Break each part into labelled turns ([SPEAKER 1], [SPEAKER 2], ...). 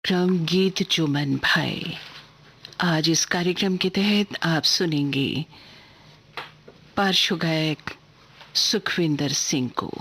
[SPEAKER 1] कार्यक्रम गीत जो मन भाए। आज इस कार्यक्रम के तहत आप सुनेंगे पार्श्व गायक सुखविंदर सिंह को।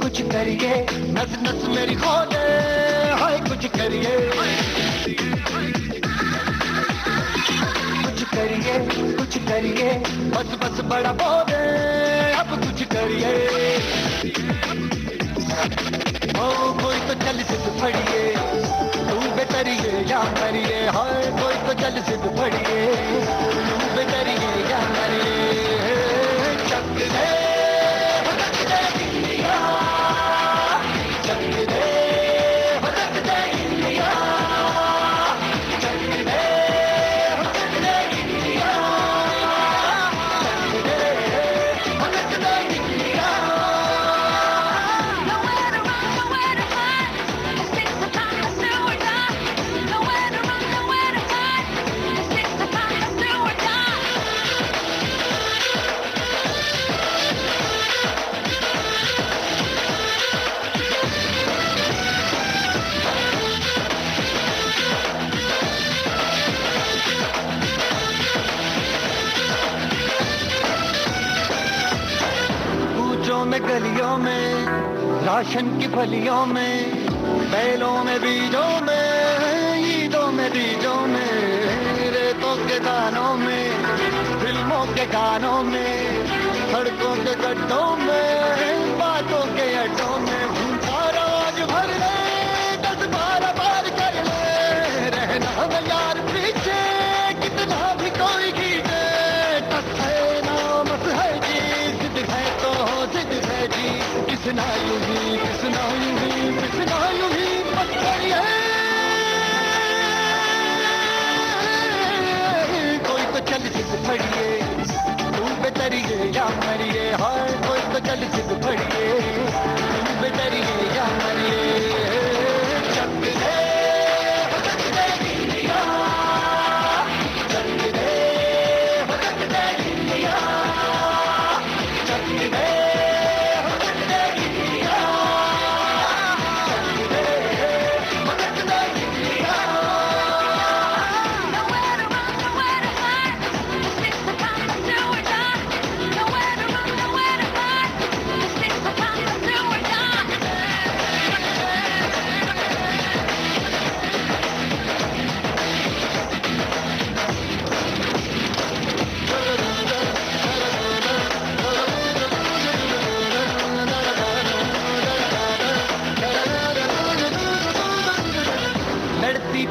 [SPEAKER 2] कुछ करिए नस नस मेरी खोले, हाय कुछ करिए, कुछ करिए बस बस बड़ा बोले, अब कुछ करिए। ओ कोई तो चल सिद्ध फड़िए, तू बेतरिए या मरिए, हाय कोई तो चल सिद्ध फड़िए, तू बेतरिए या मरिए। चक दे में गलियों में, राशन की फलियों में, बैलों में बीजों में, ईदों में बीजों में, रेतों के दानों में, फिल्मों के गानों में, सड़कों के गड्ढों में, बातों के अड्डों में, सारा आज भर ले, 10-12 बार कर ले, रहना न यार पीछे, कितना भी कोई खींचे, टस है नामस है जी, जिद है तो जिद है जी, किसना यूं ही, किसना यूं ही, किसना यूं ही पत्थर है। कोई तो चल सिद्ध फड़िए, तू बेतरिए या मरिए, हाय कोई तो चल सिद्ध फड़िए, तू बेतरिए या मरिए। चक दे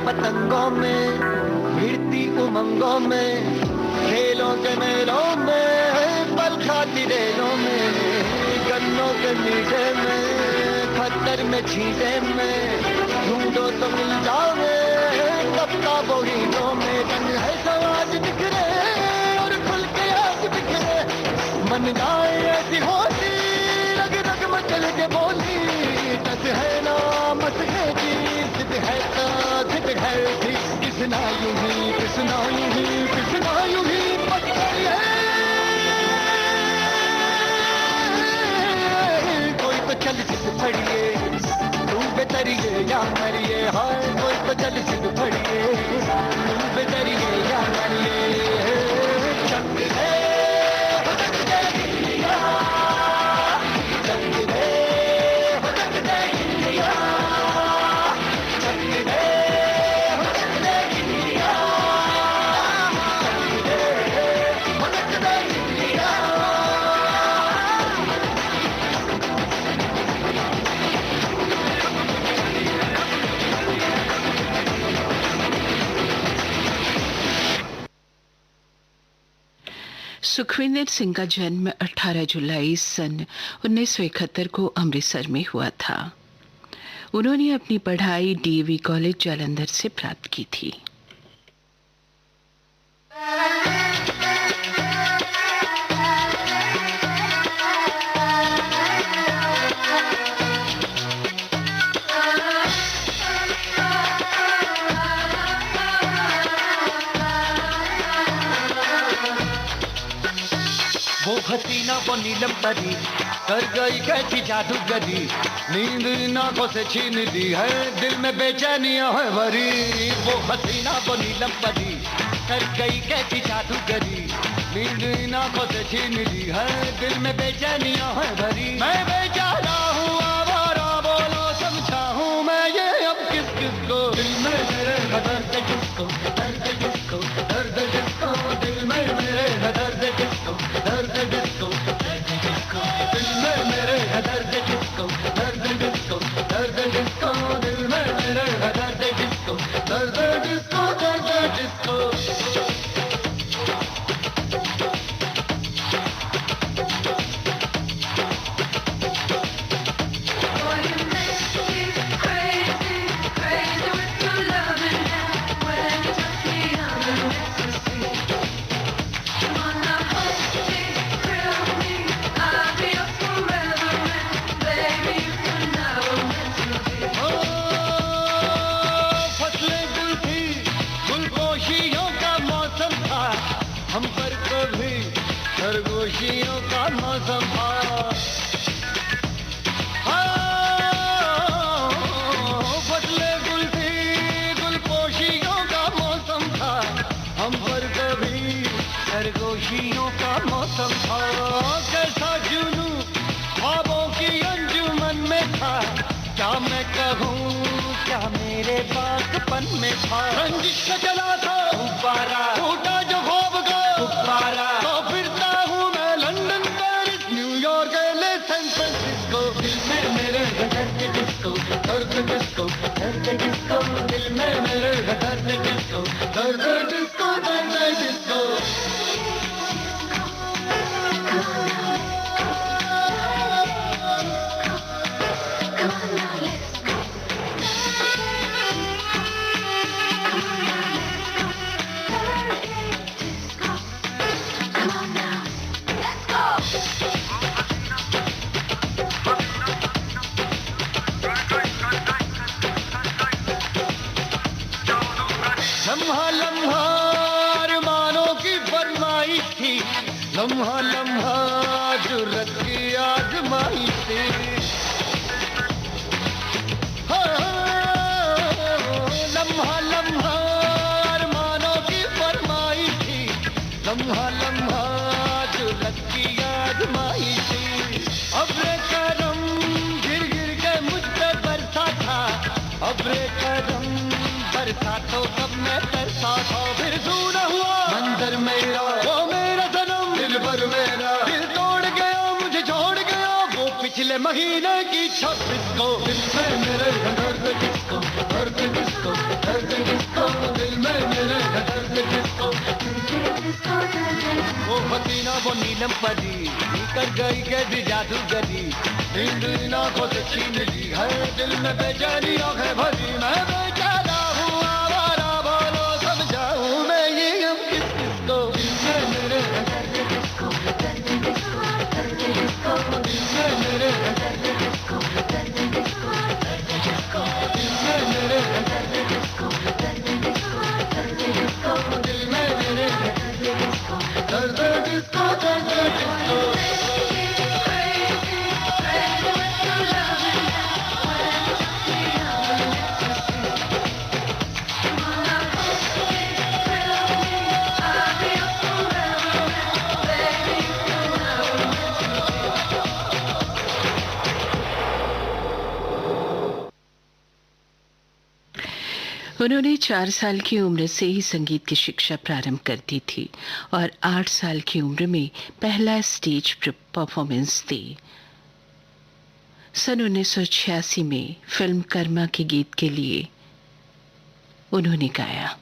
[SPEAKER 2] पतंगों में, भिड़ती उमंगों में, खेलों के मेलों में, पल खाती रेलों में, गन्नों के मीठे में, खतर में छींटे में, ढूंढो तो मिल जाओगे, कपता बोरीनों में, रंग है समाज बिखरे और खुल के आज बिखरे, मन जाए ऐसी होती, रग रग मचल के बोली, टस है ना मत है जी, जिद है तो जिद है जी, किसना यूं ही, किसना यूं ही, किसना यूं ही पत्थर है। कोई तो चल सिद्ध फड़िए, तू बेतरिए या मरिए, हाय कोई तो चल सिद्ध फड़िए, तू बेतरिए या मरिए। चक दे
[SPEAKER 1] सुखविंदर सिंह का जन्म 18 जुलाई सन 1971 को अमृतसर में हुआ था। उन्होंने अपनी पढ़ाई डीएवी कॉलेज जालंधर से प्राप्त की थी।
[SPEAKER 2] वो हसीना वो नीलम परी कर गई कैसी जादूगरी, नींद इन आंखों से छीन ली है, दिल में बेचैनियां है भरी। वो हसीना वो नीलम परी कर गई कैसी जादूगरी, नींद इन आंखों से छीन ली है, दिल में बेचैनियां है भरी। मैं बेचारा हूँ आवारा, बोलो समझाऊं मैं ये अब किस किस को, दिल में मेरे दर्द किसको, दर्द किसको, दर्द किसको, दिल में मेरे दर्द किसको, दर्द किसको, दिल में मेरे दर्द किसको, दर्द किसको, दर्द किसको, दिल में मेरे दर्द किसको, दर्द किसको, दर्द किसको। हम पर कभी खरगोशियों का मौसम था, फसले गुल थी गुलपोशियों का मौसम था, हम पर कभी खरगोशियों का मौसम था। कैसा जुनू ख्वाबों की अंजुमन में था, क्या मैं कहूँ क्या मेरे बागपन में था। रंजिश का चला था गुब्बारा, टूटा जो ख्वाब का गुब्बारा, तो फिरता हूँ मैं London Paris New York LA San Francisco, दिल में मेरे दर्द किसको, दर्द किसको, दर्द किसको, दिल में मेरे दर्द किसको, दर्द किसको, दर्द किसको। लम्हा लम्हा अरमानों की फरमाइश थी, लम्हा लम्हा जुर्रत की आजमाइश थी। लम्हा लम्हा अरमानों की फरमाइश थी, लम्हा लम्हा जुर्रत की आजमाइश थी। अब्रे करम गिर गिर के मुझ पे बरसा था, अब्रे करम बरसा तो कब मैं तरसा था। फिर सूना हुआ मंजर मेरा, वो मेरा सनम दिल भर मेरा, दिल तोड़ गया मुझे छोड़ गया वो पिछले महीने की 26 को। दिल में मेरे दर्द किसको, दर्द किसको, दर्द किसको, दिल में मेरे दर्द किसको। वो हसीना वो नीलम परी कर गई कैसी जादूगरी, नींद इन आंखों से छीन ली है, दिल में बेचैनी आंखें भरी। मैं बेचारा हूँ आवारा, बोलो समझाऊं मैं ये अब किस किसको, दिल में मेरे दर्द किसको, दर्द किसको, दर्द किसको, दिल में मेरे दर्द किसको, दर्द किसको, दर्द किसको, दिल में मेरे दर्द किसको, दर्द किसको, दर्द किसको, दिल में मेरे दर्द किसको, दर्द किसको, दर्द किसको।
[SPEAKER 1] उन्होंने 4 साल की उम्र से ही संगीत की शिक्षा प्रारंभ कर दी थी और 8 साल की उम्र में पहला स्टेज परफॉर्मेंस दी। सन 1986 में फिल्म कर्मा के गीत के लिए उन्होंने गाया।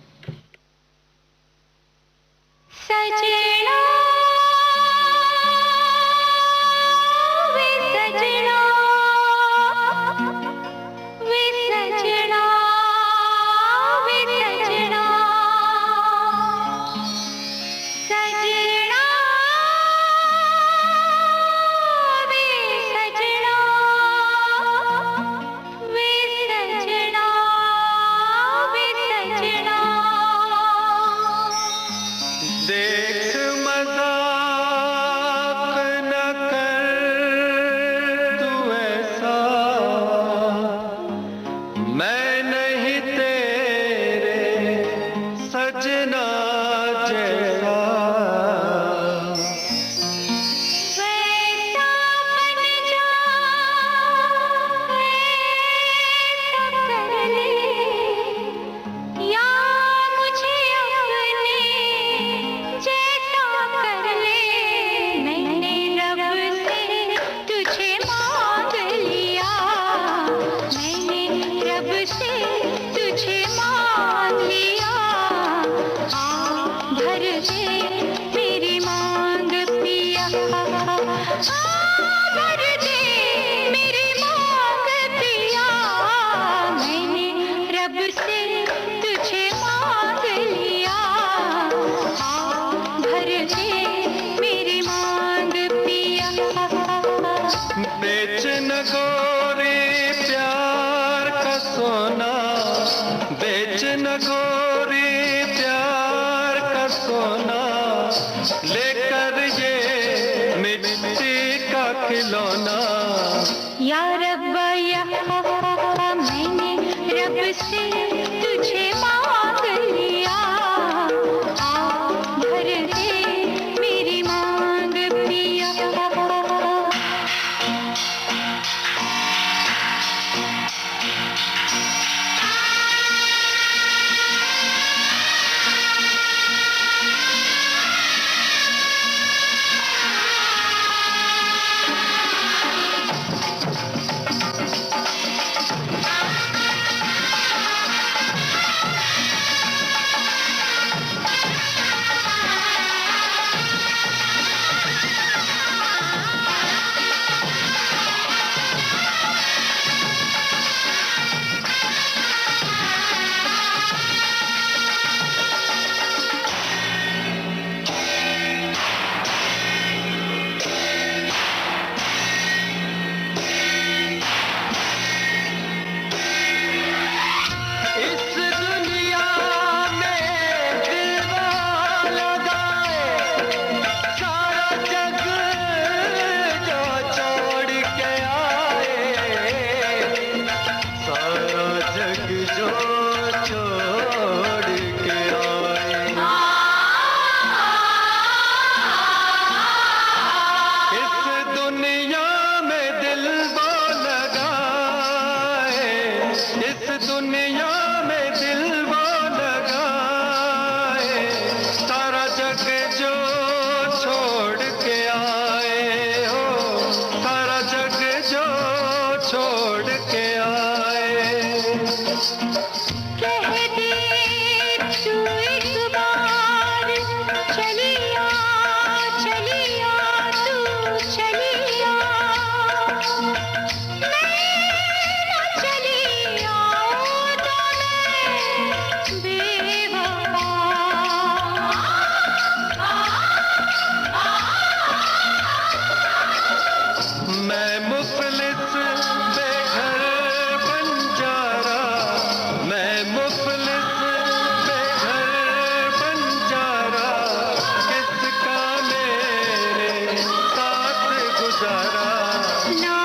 [SPEAKER 3] सजना वे सजना वे
[SPEAKER 2] है नहीं तेरे सजना जैसा,
[SPEAKER 3] वैसा बन जा, ऐसा कर ले, या मुझे अपने जैसा कर ले। मैंने रब से तुझे मांग लिया, मैंने रब से तुझे मांग लिया। आ भर दे मेरी मांग पिया, आ भर दे मेरी मांग पिया। मैंने रब से तुझे मांग लिया, आ भर दे मेरी मांग पिया।
[SPEAKER 2] बेच न गोरी प्यार का सोना, बेच न गोरी प्यार का सोना, लेकर ये मिट्टी का खिलौना।
[SPEAKER 3] या रब्बा या मैंने रब से तुझे मांग लिया, आ भर दे मेरी मांग पिया।
[SPEAKER 2] इस दुनिया में दिलवा लगाए, सारा जग जो छोड़ के आए, सारा जग जो छोड़ के आए। इस दुनिया में दिल वो लगाए, इस दुनिया में दिल वो लगाए, सारा जग जो छोड़ के आए हो, सारा जग जो छोड़ के आए।
[SPEAKER 3] कह दे तू एक बार, चलिया चलिया तू चलिया, मैं ना चलिया तो मैं बेवफा।
[SPEAKER 2] मैं मुफलिस बेघर बंजारा, मैं मुफलिस बेघर बंजारा, किसका मेरे साथ गुजारा।
[SPEAKER 3] ना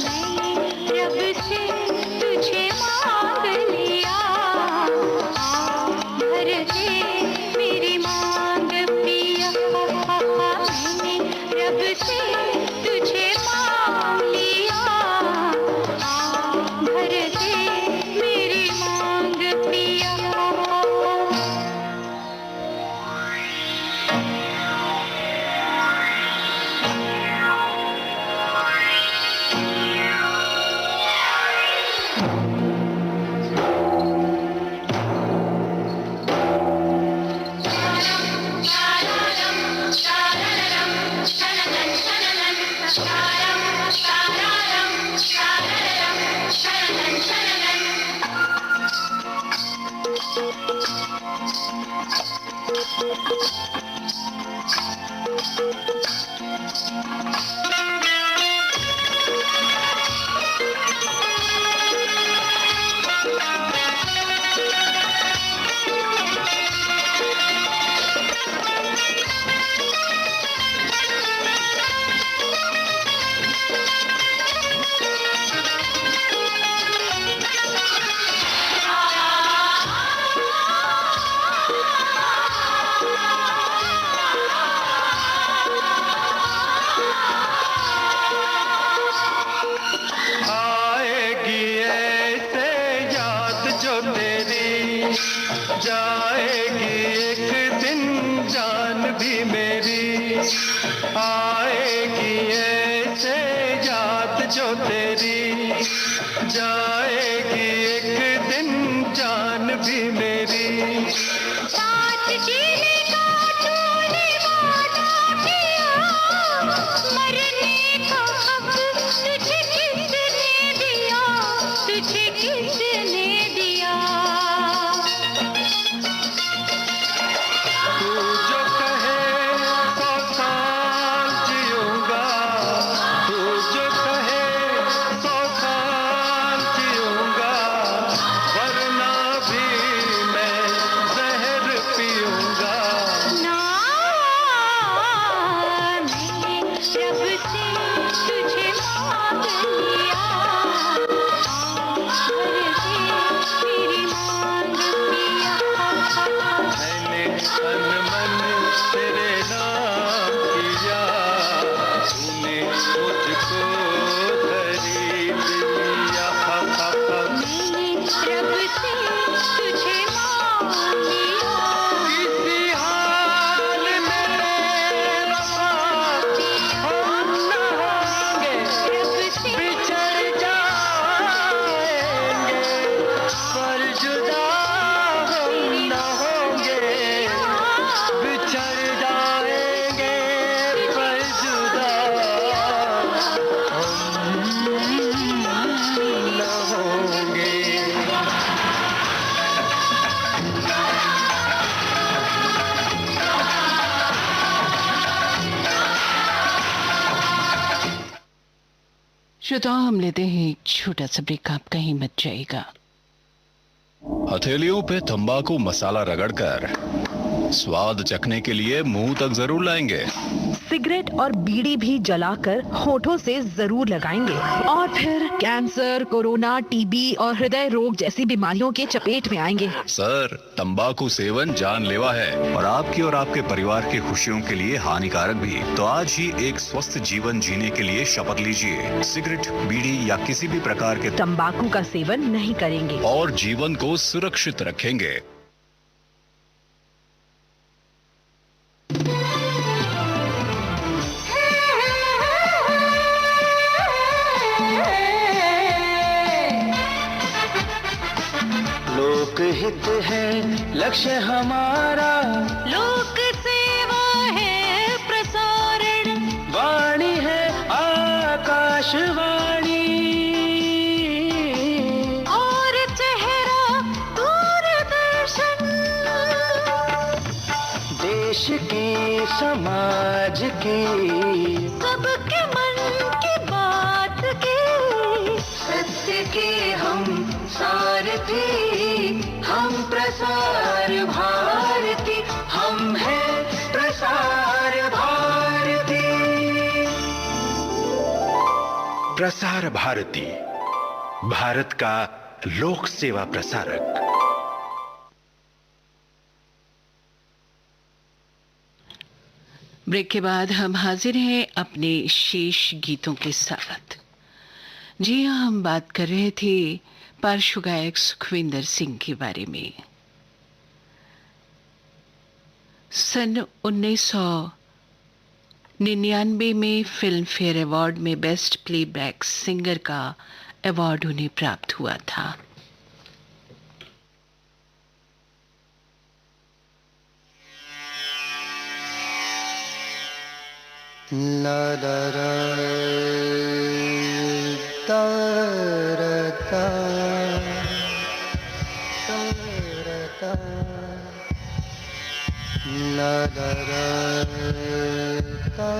[SPEAKER 3] मैंने रब से तुझे मांग लिया, आ भर दे मेरी मांग पिया। मैंने रब से तुझे मांग लिया, आ भर दे मेरी मांग पिया।
[SPEAKER 2] जाएगी एक दिन जान भी मेरी, आएगी ऐसे याद जो तेरी, जाएगी एक दिन जान भी मेरी।
[SPEAKER 3] साथ जीने का तूने वादा किया, मरने का हक तुझे किसने दिया, तुझे किसने दिया।
[SPEAKER 2] तू जो कहे 100 साल जीऊंगा, तू जो कहे 100 साल जीऊंगा, वरना भी मैं जहर पीऊंगा।
[SPEAKER 3] ना मैंने रब से तुझे मांग लिया, भर दे मेरी मांग पिया।
[SPEAKER 2] मैंने तन मन तेरे नाम किया, तूने मुझको खरीद लिया।
[SPEAKER 3] मैंने रब से तुझे मांग लिया,
[SPEAKER 2] किसी हाल में वफा हम न होंगे,
[SPEAKER 3] रब से
[SPEAKER 2] बिछड़ जाएंगे, पर जुदा हम न होंगे, बिछड़ जाएंगे, पर जुदा हम न होंगे।
[SPEAKER 1] श्रोताओं, हम लेते हैं एक छोटा सा ब्रेक, आप कहीं मत जाइएगा।
[SPEAKER 4] हथेलियों पे तंबाकू मसाला रगड़कर स्वाद चखने के लिए मुंह तक जरूर लाएंगे।
[SPEAKER 5] सिगरेट और बीड़ी भी जलाकर होठों से जरूर लगाएंगे और फिर कैंसर, कोरोना, टीबी और हृदय रोग जैसी बीमारियों के चपेट में आएंगे।
[SPEAKER 4] सर, तंबाकू सेवन जानलेवा है और आपकी और आपके परिवार की खुशियों के लिए हानिकारक भी। तो आज ही एक स्वस्थ जीवन जीने के लिए शपथ लीजिए। सिगरेट, बीड़ी या किसी भी प्रकार के
[SPEAKER 5] तंबाकू का सेवन नहीं करेंगे।
[SPEAKER 4] और जीवन को सुरक्षित रखेंगे।
[SPEAKER 2] लोकहित है लक्ष्य हमारा,
[SPEAKER 3] लोक सेवा है प्रसारण,
[SPEAKER 2] वाणी है आकाशवाणी,
[SPEAKER 3] और चेहरा दूरदर्शन।
[SPEAKER 2] देश की समाज की
[SPEAKER 3] सबके मन की बात की,
[SPEAKER 2] सत्य के हम सारथी, हम प्रसार भारती, हम हैं प्रसार भारती। प्रसार भारती, भारत का लोक सेवा प्रसारक।
[SPEAKER 1] ब्रेक के बाद हम हाजिर हैं अपने शेष गीतों के साथ। जी हाँ, हम बात कर रहे थे पार्श्व गायक सुखविंदर सिंह के बारे में। सन 1999 में फिल्म फेयर अवार्ड में बेस्ट प्लेबैक सिंगर का अवार्ड उन्हें प्राप्त हुआ था।
[SPEAKER 2] ला ला रा ता रा ता ता रा ता, ला ला रा ता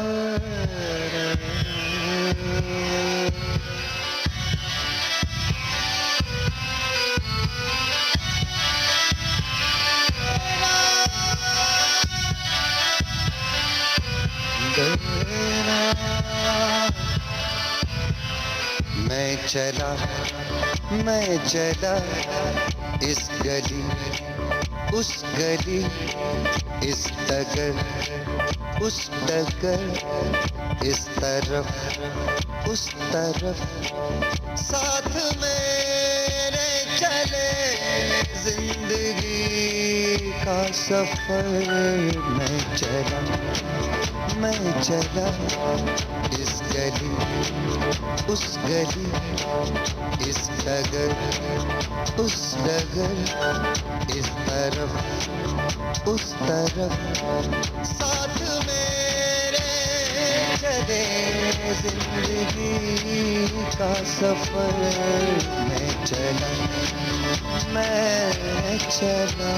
[SPEAKER 2] रा। मैं चला इस गली उस गली, इस डगर उस डगर, इस तरफ उस तरफ, साथ मेरे चले जिंदगी का सफर मैं चला इस गली उस गली, इस डगर उस डगर, इस तरफ उस तरफ, साथ मेरे चले जिंदगी का सफर मैं चला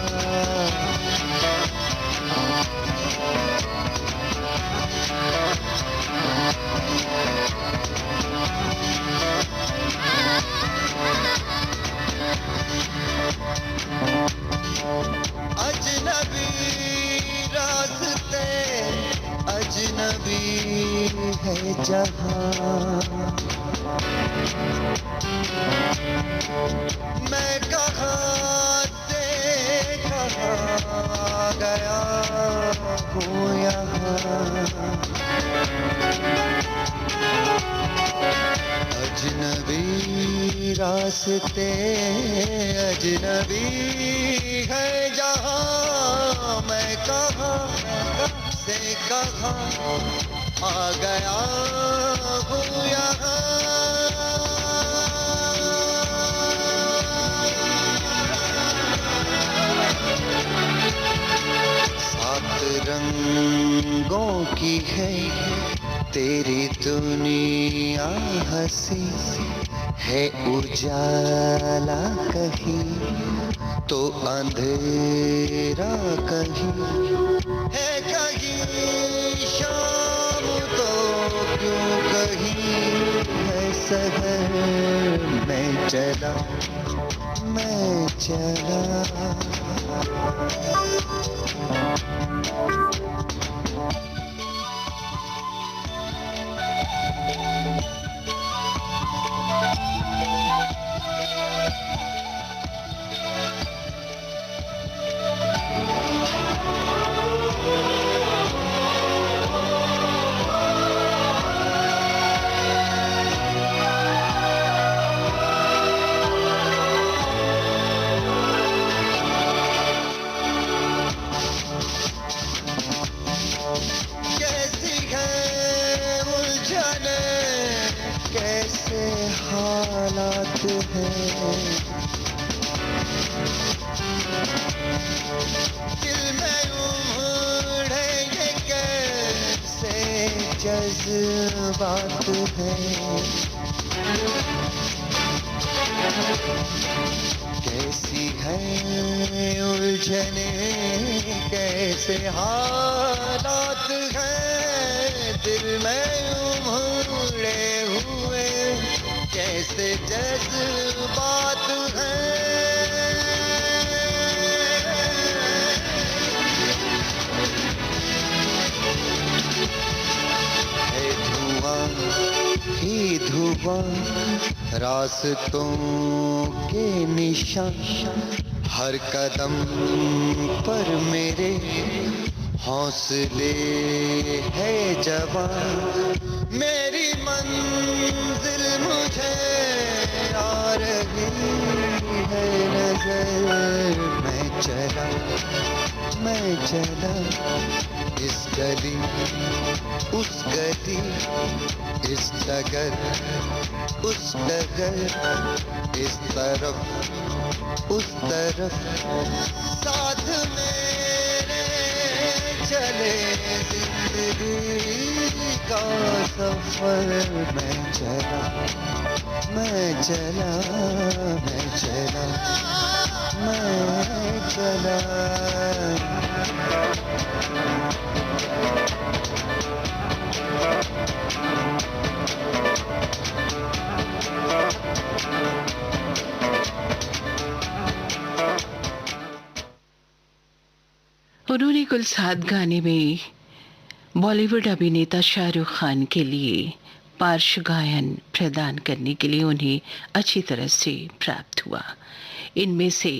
[SPEAKER 2] अजनबी रास्ते अजनबी है जहां, मैं कहाँ से कहाँ गया हूँ यहाँ, अजनबी रास्ते अजनबी है जहाँ, मैं कहाँ से कहाँ आ गया हूँ यहाँ। सात रंगों की है तेरी दुनिया, हंसी है उजाला कहीं तो अंधेरा कहीं, है कहीं शाम तो क्यों कहीं है सहर, मैं चला कैसी है उलझने कैसे हालात हैं, दिल में उमड़े ये कैसे जज्बात हैं, कैसी है उलझने कैसे हालात हैं, दिल में उमड़े हुए कैसे जज्बात हैं। है धुआं ही धुआं रास्तों के निशान, हर कदम पर मेरे हौसले है जवान, मेरी मंजिल मुझे आ रही है नजर, मैं चला इस गली उस गली, इस डगर उस डगर, इस तरफ उस तरफ, साथ मेरे चले जिंदगी का सफर, मैं चला
[SPEAKER 1] उन्होंने कुल 7 गाने में बॉलीवुड अभिनेता शाहरुख खान के लिए पार्श्व गायन प्रदान करने के लिए उन्हें अच्छी तरह से प्राप्त हुआ। इनमें से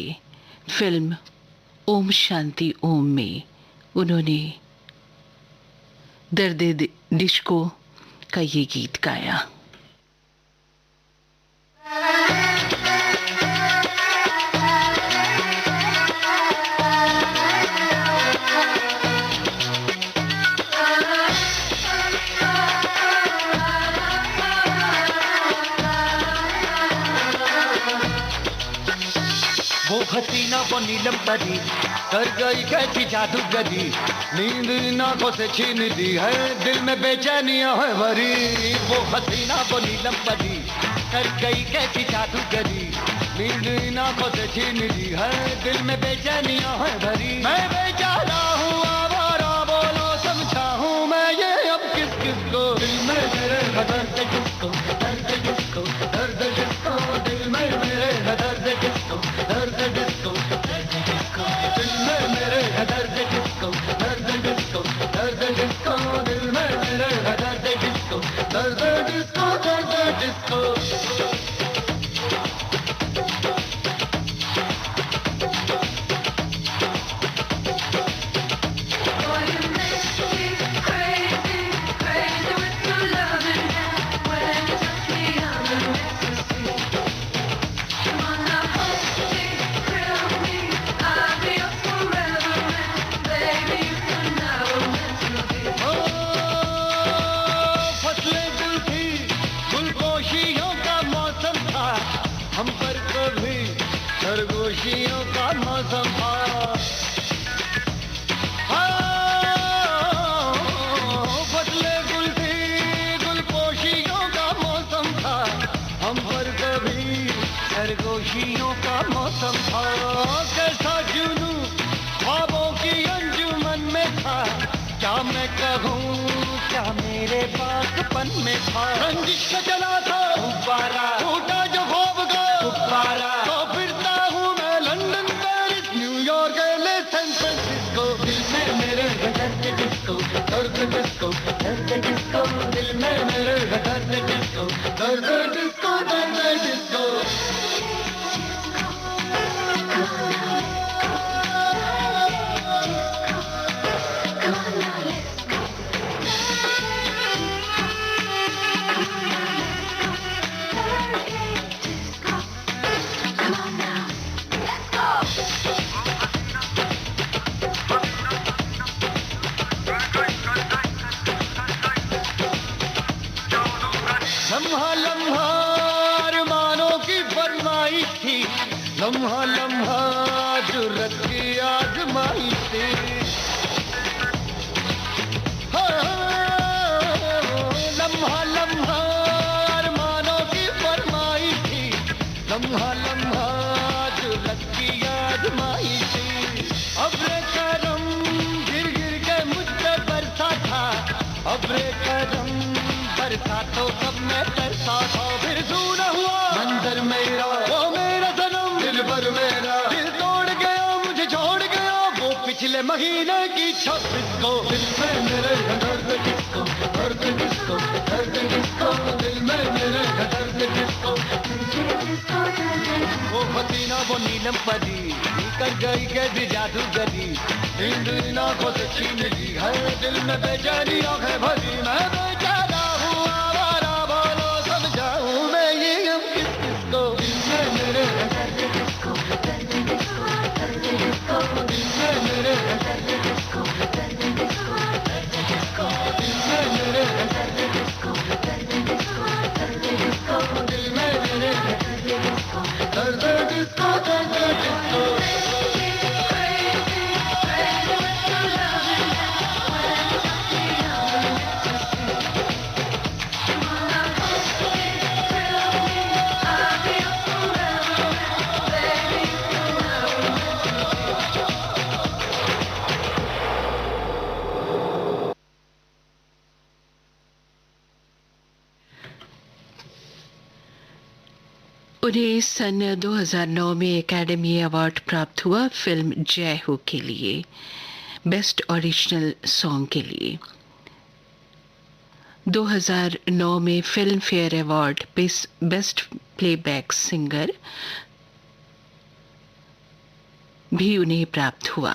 [SPEAKER 1] फिल्म ओम शांति ओम में उन्होंने दर्द डिस्को का ये गीत गाया।
[SPEAKER 2] वो हसीना वो नीलम परी कर गई कैसी जादूगरी, नींद इन आंखों से छीन ली है, दिल में बेचैनियां है भरी। वो हसीना वो नीलम परी कर गई कैसी जादूगरी, नींद इन आंखों से छीन ली है, दिल में बेचैनियां है भरी। मैं बेचारा हूँ आवारा, बोलो समझाऊं मैं ये अब किस किस को, दिल में मेरे दर्द किसको, दर्द किसको, दर्द किसको, दिल में मेरे दर्द किसको, दर्द किसको, दर्द किसको, दिल में मेरे दर्द किसको, दर्द किसको, दर्द किसको, दिल में मेरे दर्द किसको, दर्द किसको, दर्द किसको। हम पर कभी सरगोशियों का मौसम था, फसले गुल थी गुलपोशियों का मौसम था, हम पर कभी सरगोशियों का मौसम था। कैसा जुनू ख्वाबों की अंजुमन में था, क्या मैं कहूँ क्या मेरे बागपन में था। रंजिश का चला था गुब्बारा, टूटा जो ख्वाब का गुब्बारा, तो फिरता हूँ मैं लंदन पेरिस न्यूयॉर्क एले सैन फ्रांसिस्को, दिल में मेरे दर्द किसको, दर्द किसको, दर्द किसको, दिल में मेरे दर्द किसको, दर्द किसको, दर्द किसको। लम्हा लम्हा अरमानों की फरमाइश थी, लम्हा लम्हा जुर्रत की आजमाइश थी। लम्हा लम्हा अरमानों की फरमाइश थी, लम्हा लम्हा जुर्रत की आजमाइश थी। अब्रे करम गिर गिर के मुझ पे बरसा था, अब्रे करम बरसा तो कब मैं तरसा था। फिर सूना हुआ मंजर मेरा, वो मेरा सनम दिल भर मेरा, दिल तोड़ गया मुझे छोड़ गया वो पिछले महीने की 26 को। दिल में मेरे दर्द किसको, दर्द किसको, दर्द किसको, दिल में मेरे दर्द किसको। वो हसीना वो नीलम परी कर गई कैसी जादूगरी, नींद इन आंखों से छीन ली है, दिल में बेचैनी आंखें भरी। मैं बेचारा हूँ आवारा, बोलो समझाऊं मैं ये अब किस किसको, दिल में मेरे दर्द किसको, दर्द किसको, दर्द किसको, दिल में मेरे दर्द किसको, दर्द किसको, दर्द किसको, दिल में मेरे दर्द किसको, दर्द किसको, दर्द किसको, दिल में मेरे दर्द किसको, दर्द किसको, दर्द किसको।
[SPEAKER 1] उन्हें सन 2009 में एकेडमी अवार्ड प्राप्त हुआ फिल्म जय हो के लिए बेस्ट ओरिजिनल सॉन्ग के लिए। 2009 में film fair award best playback singer भी उन्हें प्राप्त हुआ।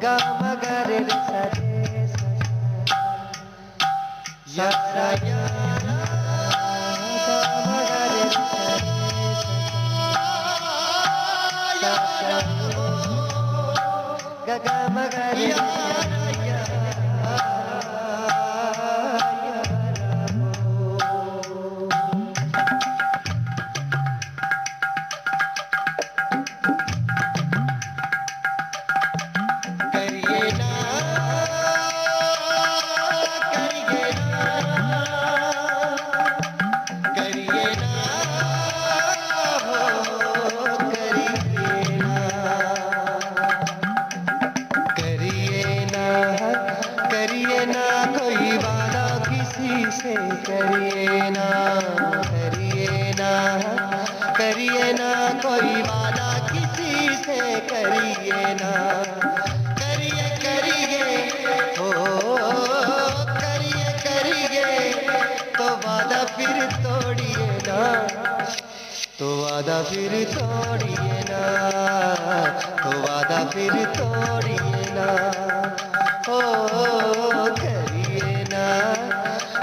[SPEAKER 2] गा मगा रे रे सा रे सा या सा या रा गा मगा रे रे सा रे सा सा गा गा मगा रे रे करिए ना कोई वादा किसी से करिए ना करिए करिए ओ करिए करिए तो वादा फिर तोड़िए ना तो वादा फिर तोड़िए ना तो वादा फिर तोड़िए ना ओ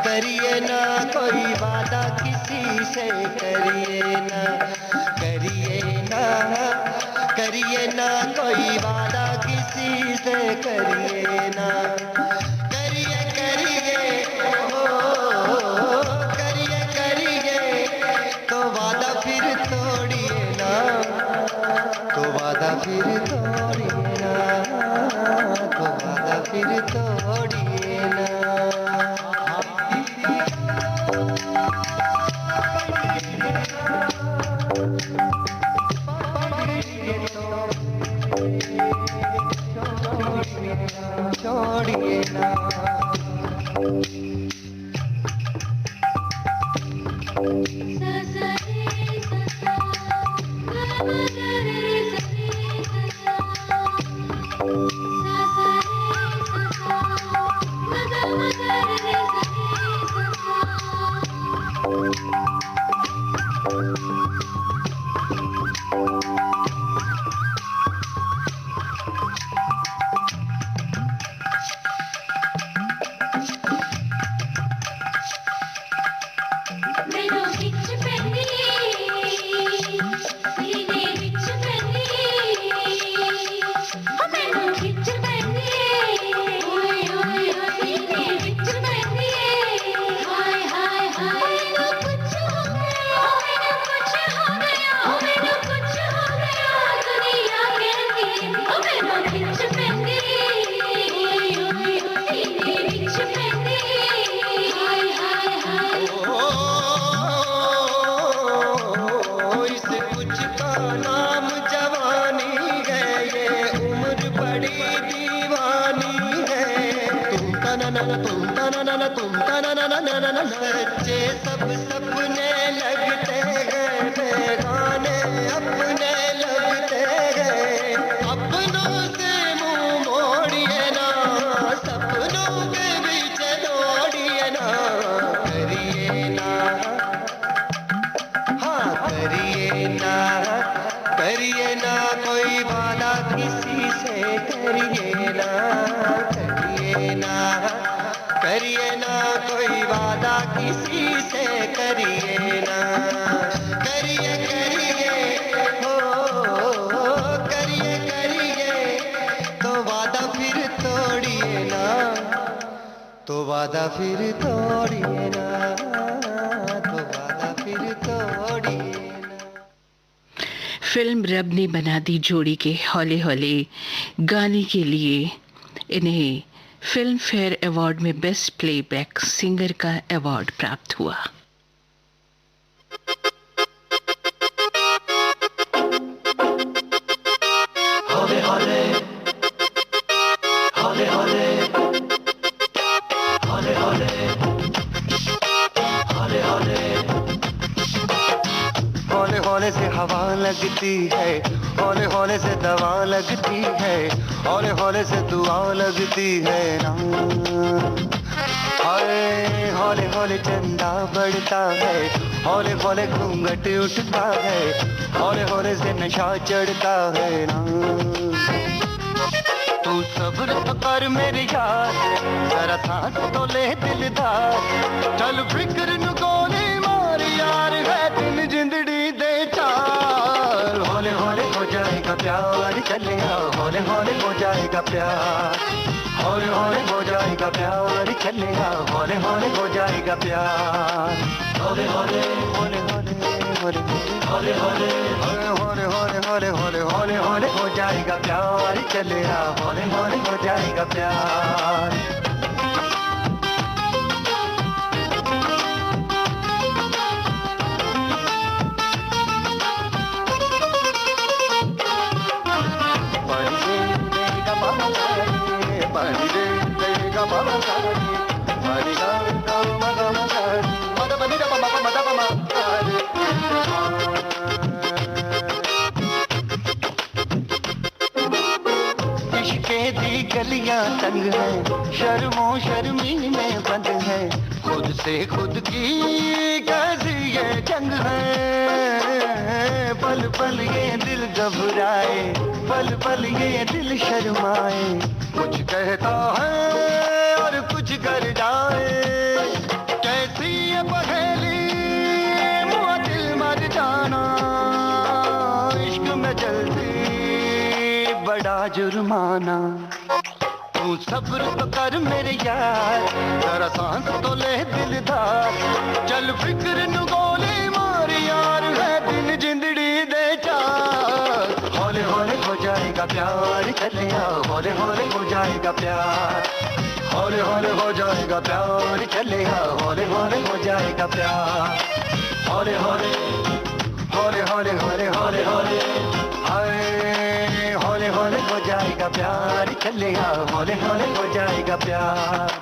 [SPEAKER 2] करिए ना कोई वादा किसी से करिए ना करिए ना कोई वादा किसी से करिए ना करिए करिए ओ करिए करिए तो वादा फिर तोड़िए ना तो वादा फिर तोड़िए ना तो वादा फिर तोड़िए ना छोड़िए ना सच्चे सब सपने लगते हैं बेगाने अपने लगते हैं अपनों से मुंह मोड़िए ना सपनों के बीच दौड़िए ना करिए ना हाँ करिए ना कोई वादा किसी से करिए ना कोई वादा किसी से करिए ना करिए करिए हो करिए करिए तो वादा फिर तोड़िए ना तो वादा फिर तोड़िए ना तो वादा फिर तोड़िए ना।
[SPEAKER 1] फिल्म रब ने बना दी जोड़ी के हौले हौले गाने के लिए इन्हें फिल्म फेयर अवार्ड में बेस्ट प्लेबैक सिंगर का अवार्ड प्राप्त हुआ।
[SPEAKER 2] हौले हौले हौले हौले हौले हौले हौले हौले हौले हौले से हवा लगती है हौले हौले से दवा लगती है हौले हौले से दुआ लगती है ना हाय हौले हौले चंदा बढ़ता है हौले हौले घूंघट उठता है हौले हौले से नशा चढ़ता है ना तू तू सब्र तो कर मेरे यार, जरा सांस तो ले दिलदार, चल फिक्र नु गोली मार यार, है दिन जिंदड़ी दे चार। हौले हौले हो जाएगा प्यार, चले आओ हौले हौले हो जाएगा प्यार, हौले हौले हो जाएगा प्यार, चले आओ हौले हौले हो जाएगा प्यार। हौले हौले हौले हौले हौले हौले हौले हौले हौले हौले हौले हौले हो जाएगा प्यार, चले आओ हौले हौले हो जाएगा प्यार। इश्के दी गलियां तंग है, शर्मो शर्मी में बंद है, खुद से खुद की कैसी ये जंग है। पल पल ये दिल घबराए, पल पल ये दिल शर्माए, कुछ कहता है और कुछ कर जाए, कैसी ये पहेली मुआ दिल मर जाना, इश्क में जल्दी बड़ा जुर्माना। तू सब्र तो कर मेरे यार, जरा सांस तो ले दिलदार, चल फिक्र नु गोली मार यार, है दिन जिंदड़ी दे चार। हौले हौले हो जाएगा प्यार, चले आओ हौले हौले हो जाएगा प्यार, हौले हौले हो जाएगा प्यार, चले आओ हौले हौले हो जाएगा प्यार। हौले हौले हौले हौले हौले हौले हौले हाय, हौले हौले हो जाएगा प्यार, चले आओ हौले हौले हो जाएगा प्यार।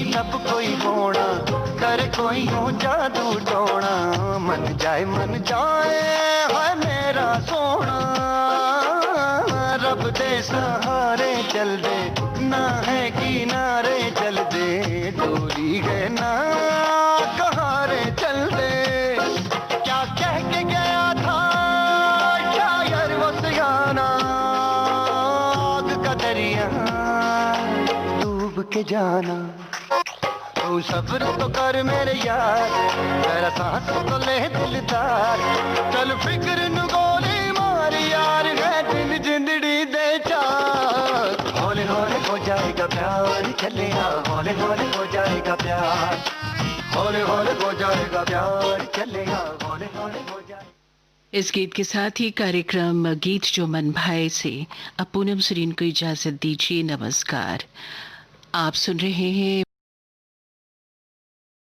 [SPEAKER 2] लब कोई होना, कर कोई हो जादू टोना, मन जाए है मेरा सोना, रब दे सहारे चल दे, ना है किनारे चल दे, डोरी है ना कहारे चल दे। क्या कह के गया था शायर वो सियाना, आग का दरिया डूब के जाना। तू सब्र तो कर मेरे यार, जरा सांस तो ले दिलदार, चल फिक्र नु गोली मार यार, है दिन जिंदड़ी दे चार। हौले हौले हो जाएगा प्यार, चले आओ हौले हौले हो जाएगा प्यार, हौले हौले हो जाएगा प्यार, चले आओ हौले हौले हो जाएगा।
[SPEAKER 1] इस गीत के साथ ही कार्यक्रम गीत जो मन भाए से अब पूनम सुरीन को इजाजत दीजिए। नमस्कार। आप सुन रहे हैं